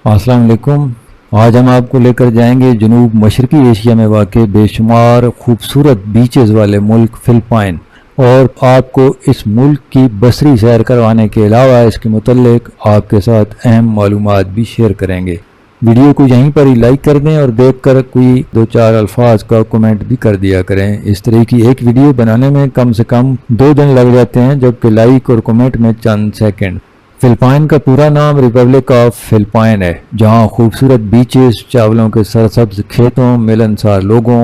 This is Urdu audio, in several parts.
السلام علیکم۔ آج ہم آپ کو لے کر جائیں گے جنوب مشرقی ایشیا میں واقع بے شمار خوبصورت بیچز والے ملک فلپائن، اور آپ کو اس ملک کی بصری سیر کروانے کے علاوہ اس کے متعلق آپ کے ساتھ اہم معلومات بھی شیئر کریں گے۔ ویڈیو کو یہیں پر ہی لائک کر دیں اور دیکھ کر کوئی 2-4 الفاظ کا کمنٹ بھی کر دیا کریں۔ اس طرح کی ایک ویڈیو بنانے میں کم سے کم 2 دن لگ جاتے ہیں، جبکہ لائک اور کمنٹ میں چند سیکنڈ۔ فلپائن کا پورا نام ریپبلک آف فلپائن ہے، جہاں خوبصورت بیچز، چاولوں کے سرسبز کھیتوں، ملنسار لوگوں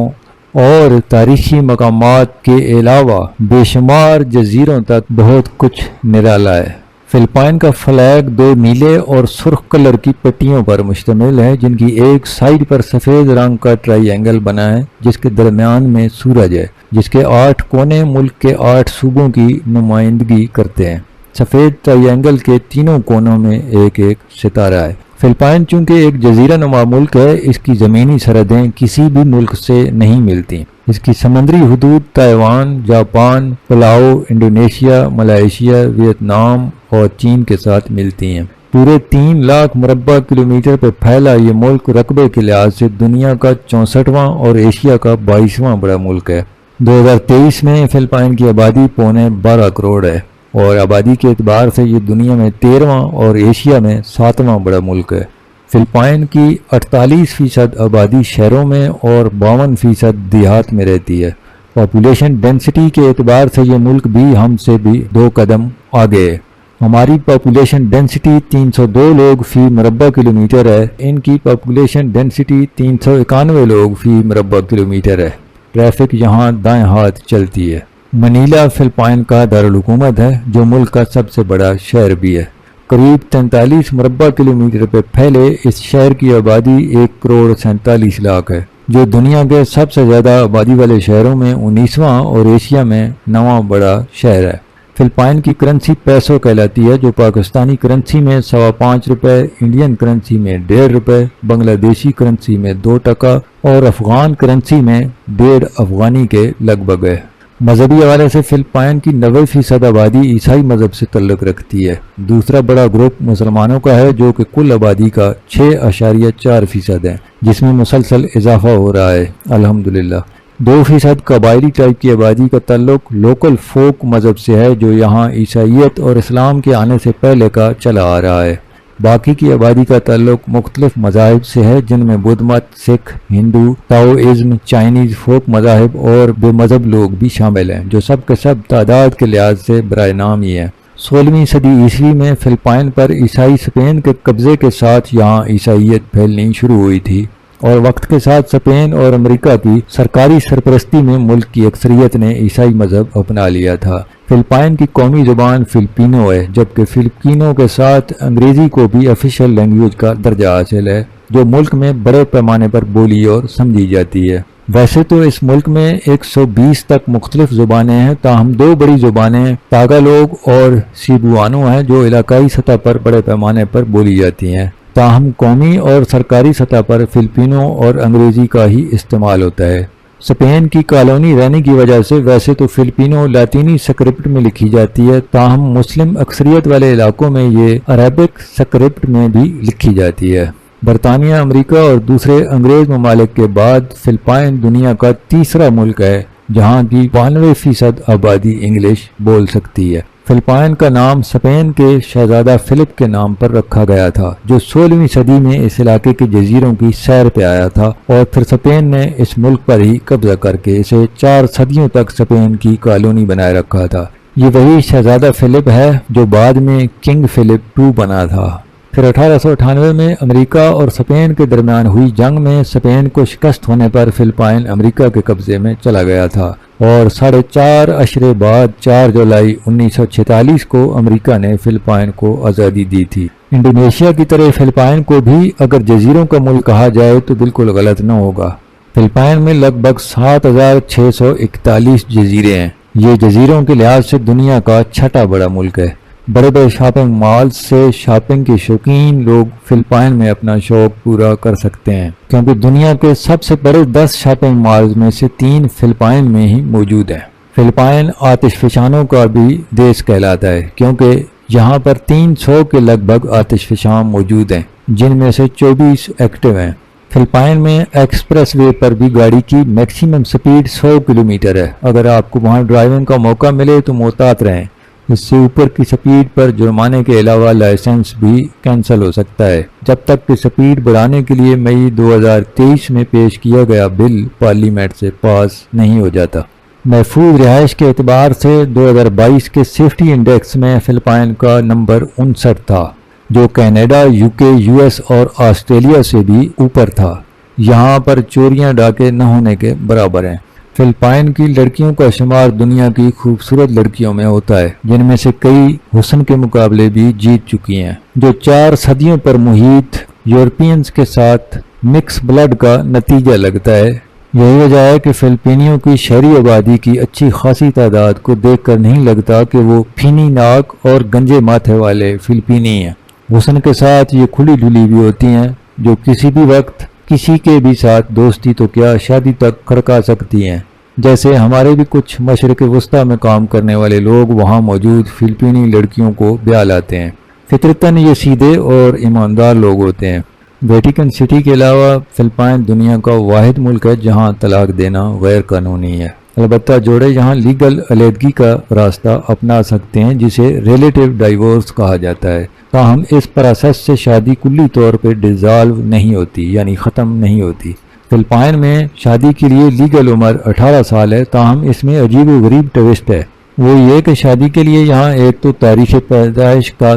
اور تاریخی مقامات کے علاوہ بے شمار جزیروں تک بہت کچھ نرالا ہے۔ فلپائن کا فلیگ 2 نیلے اور سرخ کلر کی پٹیوں پر مشتمل ہے، جن کی ایک سائیڈ پر سفید رنگ کا ٹرائی اینگل بنا ہے، جس کے درمیان میں سورج ہے، جس کے 8 کونے ملک کے 8 صوبوں کی نمائندگی کرتے ہیں۔ سفید ٹرائی اینگل کے تینوں کونوں میں ایک ایک ستارہ ہے۔ فلپائن چونکہ ایک جزیرہ نما ملک ہے، اس کی زمینی سرحدیں کسی بھی ملک سے نہیں ملتی۔ اس کی سمندری حدود Taiwan, Japan, pulao, Indonesia, Malaysia, Vietnam اور چین کے ساتھ ملتی ہیں۔ پورے 3 لاکھ مربع کلومیٹر پر پھیلا یہ ملک رقبے کے لحاظ سے دنیا کا 64واں اور ایشیا کا 22واں بڑا ملک ہے۔ 2023 میں فلپائن کی آبادی 12.25 کروڑ ہے، اور آبادی کے اعتبار سے یہ دنیا میں 13واں اور ایشیا میں 7واں بڑا ملک ہے۔ فلپائن کی 48% آبادی شہروں میں اور 52% دیہات میں رہتی ہے۔ پاپولیشن ڈینسٹی کے اعتبار سے یہ ملک بھی ہم سے بھی 2 قدم آگے ہے۔ ہماری پاپولیشن ڈینسٹی 302 لوگ فی مربع کلومیٹر ہے، ان کی پاپولیشن ڈینسٹی 391 لوگ فی مربع کلومیٹر ہے۔ ٹریفک یہاں دائیں ہاتھ چلتی ہے۔ منیلا فلپائن کا دارالحکومت ہے، جو ملک کا سب سے بڑا شہر بھی ہے۔ قریب 43 مربع کلومیٹر پہ پھیلے اس شہر کی آبادی 1 کروڑ 47 لاکھ ہے، جو دنیا کے سب سے زیادہ آبادی والے شہروں میں 19واں اور ایشیا میں 9واں بڑا شہر ہے۔ فلپائن کی کرنسی پیسو کہلاتی ہے، جو پاکستانی کرنسی میں 5.25 روپے، انڈین کرنسی میں 1.5 روپے، بنگلہ دیشی کرنسی میں 2 ٹکا اور افغان کرنسی میں 1.5 افغانی کے لگ بھگ ہے۔ مذہبی حوالے سے فلپائن کی 90% آبادی عیسائی مذہب سے تعلق رکھتی ہے۔ دوسرا بڑا گروپ مسلمانوں کا ہے، جو کہ کل آبادی کا 6.4% ہے، جس میں مسلسل اضافہ ہو رہا ہے الحمدللہ۔ 2% قبائلی ٹائپ کی آبادی کا تعلق لوکل فوک مذہب سے ہے، جو یہاں عیسائیت اور اسلام کے آنے سے پہلے کا چلا آ رہا ہے۔ باقی کی آبادی کا تعلق مختلف مذاہب سے ہے، جن میں بدھ مت، سکھ، ہندو، تاؤازم، چائنیز فوک مذاہب اور بے مذہب لوگ بھی شامل ہیں، جو سب کے سب تعداد کے لحاظ سے برائے نام ہی ہیں۔ 16ویں صدی عیسوی میں فلپائن پر عیسائی اسپین کے قبضے کے ساتھ یہاں عیسائیت پھیلنی شروع ہوئی تھی، اور وقت کے ساتھ اسپین اور امریکہ کی سرکاری سرپرستی میں ملک کی اکثریت نے عیسائی مذہب اپنا لیا تھا۔ فلپائن کی قومی زبان فلپینو ہے، جبکہ فلپینو کے ساتھ انگریزی کو بھی آفیشیل لینگویج کا درجہ حاصل ہے، جو ملک میں بڑے پیمانے پر بولی اور سمجھی جاتی ہے۔ ویسے تو اس ملک میں 120 تک مختلف زبانیں ہیں، تاہم 2 بڑی زبانیں تاگالوگ اور سیبوانو ہیں، جو علاقائی سطح پر بڑے پیمانے پر بولی جاتی ہیں۔ تاہم قومی اور سرکاری سطح پر فلپینو اور انگریزی کا ہی استعمال ہوتا ہے۔ اسپین کی کالونی رہنے کی وجہ سے ویسے تو فلپینو لاطینی سکرپٹ میں لکھی جاتی ہے، تاہم مسلم اکثریت والے علاقوں میں یہ عربک سکرپٹ میں بھی لکھی جاتی ہے۔ برطانیہ، امریکہ اور دوسرے انگریز ممالک کے بعد فلپائن دنیا کا 3را ملک ہے جہاں کی 92% آبادی انگلش بول سکتی ہے۔ فلپائن کا نام اسپین کے شہزادہ فلپ کے نام پر رکھا گیا تھا، جو 16ویں صدی میں اس علاقے کے جزیروں کی سیر پہ آیا تھا، اور پھر اسپین نے اس ملک پر ہی قبضہ کر کے اسے 4 صدیوں تک اسپین کی کالونی بنائے رکھا تھا۔ یہ وہی شہزادہ فلپ ہے جو بعد میں کنگ فلپ II بنا تھا۔ پھر 1898 میں امریکہ اور اسپین کے درمیان ہوئی جنگ میں اسپین کو شکست ہونے پر فلپائن امریکہ کے قبضے میں چلا گیا تھا، اور 4.5 عشرے بعد 4 جولائی 1946 کو امریکہ نے فلپائن کو آزادی دی تھی۔ انڈونیشیا کی طرح فلپائن کو بھی اگر جزیروں کا ملک کہا جائے تو بالکل غلط نہ ہوگا۔ فلپائن میں لگ بھگ 7641 جزیرے ہیں۔ یہ جزیروں کے لحاظ سے دنیا کا 6واں بڑا ملک ہے۔ بڑے بڑے شاپنگ مالز سے شاپنگ کے شوقین لوگ فلپائن میں اپنا شوق پورا کر سکتے ہیں، کیونکہ دنیا کے سب سے بڑے 10 شاپنگ مالز میں سے 3 فلپائن میں ہی موجود ہیں۔ فلپائن آتش فشانوں کا بھی دیش کہلاتا ہے، کیونکہ یہاں پر 300 کے لگ بھگ آتش فشاں موجود ہیں، جن میں سے 24 ایکٹیو ہیں۔ فلپائن میں ایکسپریس وے پر بھی گاڑی کی میکسیمم سپیڈ 100 کلومیٹر ہے۔ اگر آپ کو وہاں ڈرائیونگ کا موقع ملے تو محتاط رہیں، اس سے اوپر کی سپیڈ پر جرمانے کے علاوہ لائسنس بھی کینسل ہو سکتا ہے، جب تک کہ سپیڈ بڑھانے کے لیے مئی 2023 میں پیش کیا گیا بل پارلیمنٹ سے پاس نہیں ہو جاتا۔ محفوظ رہائش کے اعتبار سے 2022 کے سیفٹی انڈیکس میں فلپائن کا نمبر 59 تھا، جو کینیڈا، یوکے، یو ایس اور آسٹریلیا سے بھی اوپر تھا۔ یہاں پر چوریاں ڈاکے نہ ہونے کے برابر ہیں۔ فلپائن کی لڑکیوں کا شمار دنیا کی خوبصورت لڑکیوں میں ہوتا ہے، جن میں سے کئی حسن کے مقابلے بھی جیت چکی ہیں، جو 4 صدیوں پر محیط یورپینز کے ساتھ مکس بلڈ کا نتیجہ لگتا ہے۔ یہی وجہ ہے کہ فلپینیوں کی شہری آبادی کی اچھی خاصی تعداد کو دیکھ کر نہیں لگتا کہ وہ پھینی ناک اور گنجے ماتھے والے فلپینی ہیں۔ حسن کے ساتھ یہ کھلی ڈھلی بھی ہوتی ہیں، جو کسی بھی وقت کسی کے بھی ساتھ دوستی تو کیا شادی تک کھڑکا سکتی ہیں، جیسے ہمارے بھی کچھ مشرق وسطیٰ میں کام کرنے والے لوگ وہاں موجود فلپینی لڑکیوں کو بیاہ لاتے ہیں۔ فطرتاً یہ سیدھے اور ایماندار لوگ ہوتے ہیں۔ ویٹیکن سٹی کے علاوہ فلپائن دنیا کا واحد ملک ہے جہاں طلاق دینا غیر قانونی ہے۔ البتہ جوڑے یہاں لیگل علیحدگی کا راستہ اپنا سکتے ہیں، جسے ریلیٹیو ڈائیورس کہا جاتا ہے، تاہم اس پروسیس سے شادی کلی طور پہ ڈیزالو نہیں ہوتی، یعنی ختم نہیں ہوتی۔ فلپائن میں شادی کے لیے لیگل عمر 18 سال ہے، تاہم اس میں عجیب و غریب ٹوسٹ ہے، وہ یہ کہ شادی کے لیے یہاں ایک تو تاریخ پیدائش کا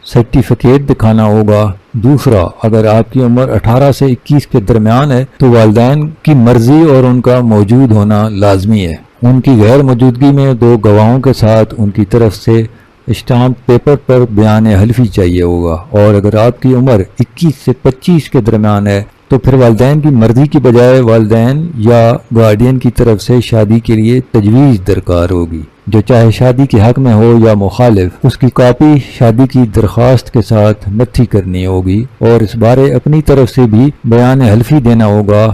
سرٹیفکیٹ دکھانا ہوگا، دوسرا اگر آپ کی عمر 18 سے 21 کے درمیان ہے تو والدین کی مرضی اور ان کا موجود ہونا لازمی ہے۔ ان کی غیر موجودگی میں 2 گواہوں کے ساتھ ان کی طرف سے اسٹامپ پیپر پر بیان حلفی چاہیے ہوگا، اور اگر آپ کی عمر 21 سے 25 کے درمیان ہے تو پھر والدین کی مرضی کی بجائے والدین یا گارڈین کی طرف سے شادی کے لیے تجویز درکار ہوگی، جو چاہے شادی کے حق میں ہو یا مخالف، اس کی کاپی شادی کی درخواست کے ساتھ نتھی کرنی ہوگی، اور اس بارے اپنی طرف سے بھی بیان حلفی دینا ہوگا۔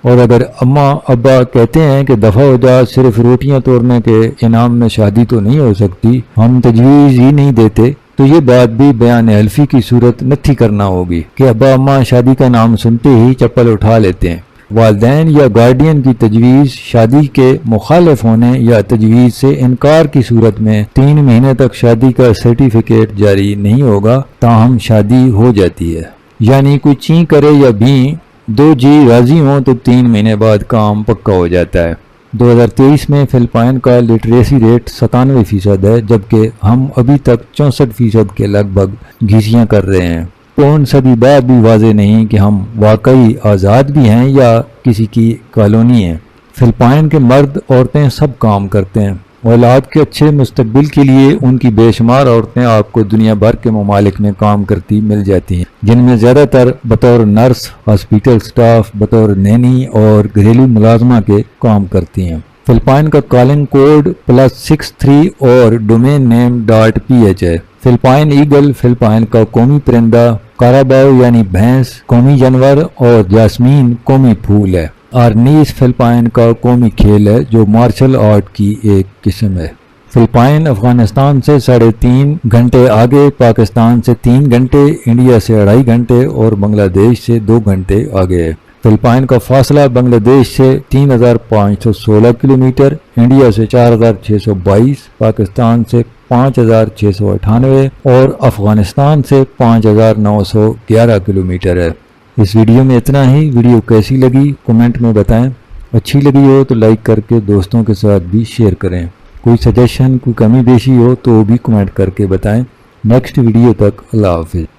اور اگر اماں ابا کہتے ہیں کہ دفع ہو جا، صرف روٹیاں توڑنے کے انعام میں شادی تو نہیں ہو سکتی، ہم تجویز ہی نہیں دیتے، تو یہ بات بھی بیان حلفی کی صورت نتھی کرنا ہوگی کہ ابا اماں شادی کا نام سنتے ہی چپل اٹھا لیتے ہیں۔ والدین یا گارڈین کی تجویز شادی کے مخالف ہونے یا تجویز سے انکار کی صورت میں 3 مہینے تک شادی کا سرٹیفکیٹ جاری نہیں ہوگا، تاہم شادی ہو جاتی ہے۔ یعنی کوئی چیں کرے یا بھیں، 2 جی راضی ہوں تو 3 مہینے بعد کام پکا ہو جاتا ہے۔ 2023 میں فلپائن کا لٹریسی ریٹ 97% ہے، جبکہ ہم ابھی تک 64% کے لگ بھگ گھیسیاں کر رہے ہیں۔ تو ان سبھی بات بھی واضح نہیں کہ ہم واقعی آزاد بھی ہیں یا کسی کی کالونی ہیں۔ فلپائن کے مرد عورتیں سب کام کرتے ہیں۔ اولاد کے اچھے مستقبل کے لیے ان کی بے شمار عورتیں آپ کو دنیا بھر کے ممالک میں کام کرتی مل جاتی ہیں، جن میں زیادہ تر بطور نرس، ہاسپٹل سٹاف، بطور نینی اور گھریلو ملازمہ کے کام کرتی ہیں۔ فلپائن کا کالنگ کوڈ +63 اور ڈومین نیم .ph ہے۔ فلپائن ایگل فلپائن کا قومی پرندہ، کاراباؤ یعنی بھینس قومی جانور اور جاسمین قومی پھول ہے۔ آرنیس فلپائن کا قومی کھیل ہے، جو مارشل آرٹ کی ایک قسم ہے۔ فلپائن افغانستان سے 3.5 گھنٹے آگے، پاکستان سے 3 گھنٹے، انڈیا سے 2.5 گھنٹے اور بنگلہ دیش سے 2 گھنٹے آگے ہے۔ فلپائن کا فاصلہ بنگلہ دیش سے 3516 کلومیٹر، انڈیا سے 4622، پاکستان سے 5698 اور افغانستان سے 5911 کلومیٹر ہے۔ اس ویڈیو میں اتنا ہی۔ ویڈیو کیسی لگی کمنٹ میں بتائیں، اچھی لگی ہو تو لائک کر کے دوستوں کے ساتھ بھی شیئر کریں، کوئی سجیشن، کوئی کمی بیشی ہو تو بھی کمنٹ کر کے بتائیں۔ نیکسٹ ویڈیو تک اللہ حافظ۔